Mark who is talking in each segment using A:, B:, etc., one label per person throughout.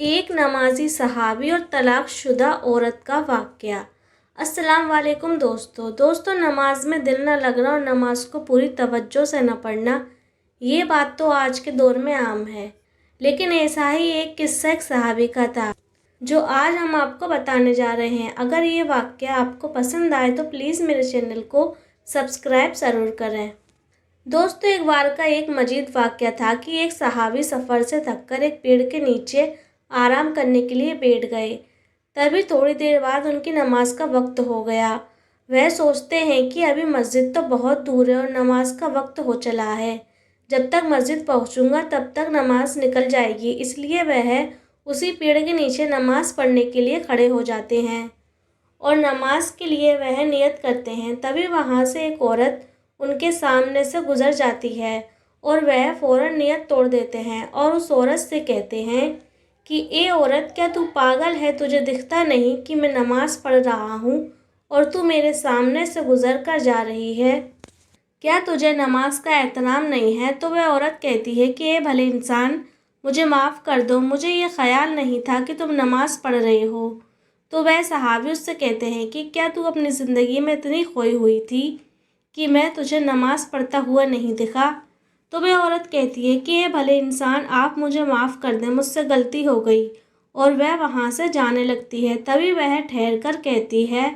A: ایک نمازی صحابی اور طلاق شدہ عورت کا واقعہ۔ السلام علیکم دوستو، نماز میں دل نہ لگنا اور نماز کو پوری توجہ سے نہ پڑھنا، یہ بات تو آج کے دور میں عام ہے، لیکن ایسا ہی ایک قصہ ایک صحابی کا تھا جو آج ہم آپ کو بتانے جا رہے ہیں۔ اگر یہ واقعہ آپ کو پسند آئے تو پلیز میرے چینل کو سبسکرائب ضرور کریں۔ دوستو، ایک بار کا ایک مزید واقعہ تھا کہ ایک صحابی سفر سے تھک کر ایک پیڑ کے نیچے آرام کرنے کے لیے بیٹھ گئے۔ تبھی تھوڑی دیر بعد ان کی نماز کا وقت ہو گیا۔ وہ سوچتے ہیں کہ ابھی مسجد تو بہت دور ہے اور نماز کا وقت ہو چلا ہے، جب تک مسجد پہنچوں گا تب تک نماز نکل جائے گی، اس لیے وہ اسی پیڑ کے نیچے نماز پڑھنے کے لیے کھڑے ہو جاتے ہیں اور نماز کے لیے وہ نیت کرتے ہیں۔ تبھی وہاں سے ایک عورت ان کے سامنے سے گزر جاتی ہے اور وہ فوراً نیت توڑ دیتے ہیں اور اس عورت سے کہتے ہیں کہ اے عورت، کیا تو پاگل ہے؟ تجھے دکھتا نہیں کہ میں نماز پڑھ رہا ہوں اور تو میرے سامنے سے گزر کر جا رہی ہے؟ کیا تجھے نماز کا احترام نہیں ہے؟ تو وہ عورت کہتی ہے کہ اے بھلے انسان، مجھے معاف کر دو، مجھے یہ خیال نہیں تھا کہ تم نماز پڑھ رہے ہو۔ تو وہ صحابی اس سے کہتے ہیں کہ کیا تو اپنی زندگی میں اتنی کھوئی ہوئی تھی کہ میں تجھے نماز پڑھتا ہوا نہیں دکھا؟ تو وہ عورت کہتی ہے کہ اے بھلے انسان، آپ مجھے معاف کر دیں، مجھ سے غلطی ہو گئی، اور وہ وہاں سے جانے لگتی ہے۔ تبھی وہ ٹھہر کر کہتی ہے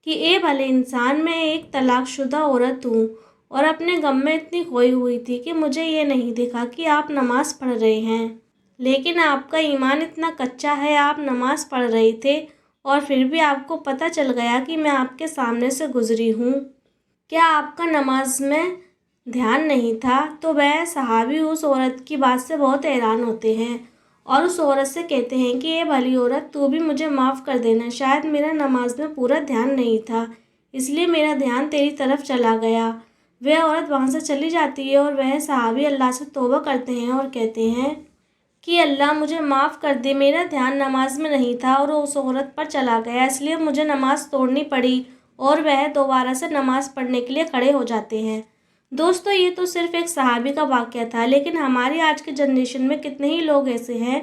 A: کہ اے بھلے انسان، میں ایک طلاق شدہ عورت ہوں اور اپنے غم میں اتنی کھوئی ہوئی تھی کہ مجھے یہ نہیں دکھا کہ آپ نماز پڑھ رہے ہیں، لیکن آپ کا ایمان اتنا کچا ہے، آپ نماز پڑھ رہے تھے اور پھر بھی آپ کو پتہ چل گیا کہ میں آپ کے سامنے سے گزری ہوں۔ کیا آپ کا نماز میں دھیان نہیں تھا؟ تو وہ صحابی اس عورت کی بات سے بہت حیران ہوتے ہیں اور اس عورت سے کہتے ہیں کہ اے بھلی عورت، تو بھی مجھے معاف کر دینا، شاید میرا نماز میں پورا دھیان نہیں تھا، اس لیے میرا دھیان تیری طرف چلا گیا۔ وہ عورت وہاں سے چلی جاتی ہے اور وہ صحابی اللہ سے توبہ کرتے ہیں اور کہتے ہیں کہ اللہ مجھے معاف کر دے، میرا دھیان نماز میں نہیں تھا اور اس عورت پر چلا گیا، اس لیے مجھے نماز توڑنی پڑی، اور وہ دوبارہ سے نماز پڑھنے کے لیے کھڑے ہو جاتے ہیں۔ دوستو، یہ تو صرف ایک صحابی کا واقعہ تھا، لیکن ہماری آج کی جنریشن میں کتنے ہی لوگ ایسے ہیں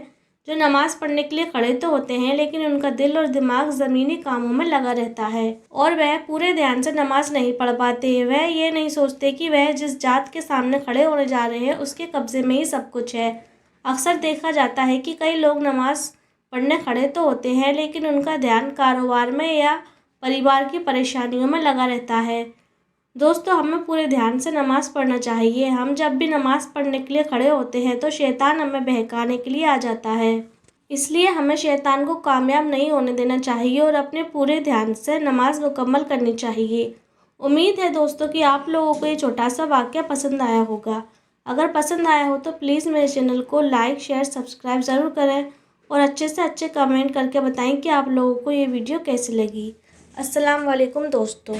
A: جو نماز پڑھنے کے لیے کھڑے تو ہوتے ہیں، لیکن ان کا دل اور دماغ زمینی کاموں میں لگا رہتا ہے اور وہ پورے دھیان سے نماز نہیں پڑھ پاتے۔ وہ یہ نہیں سوچتے کہ وہ جس ذات کے سامنے کھڑے ہونے جا رہے ہیں اس کے قبضے میں ہی سب کچھ ہے۔ اکثر دیکھا جاتا ہے کہ کئی لوگ نماز پڑھنے کھڑے تو ہوتے ہیں، لیکن ان کا دھیان کاروبار میں یا پریوار کی پریشانیوں میں لگا رہتا ہے۔ دوستو، ہمیں پورے دھیان سے نماز پڑھنا چاہیے۔ ہم جب بھی نماز پڑھنے کے لیے کھڑے ہوتے ہیں تو شیطان ہمیں بہکانے کے لیے آ جاتا ہے، اس لیے ہمیں شیطان کو کامیاب نہیں ہونے دینا چاہیے اور اپنے پورے دھیان سے نماز مکمل کرنی چاہیے۔ امید ہے دوستو کہ آپ لوگوں کو یہ چھوٹا سا واقعہ پسند آیا ہوگا۔ اگر پسند آیا ہو تو پلیز میرے چینل کو لائک، شیئر، سبسکرائب ضرور کریں اور اچھے سے اچھے کمنٹ کر کے بتائیں کہ آپ لوگوں کو یہ ویڈیو کیسی لگی۔ السلام علیکم دوستو۔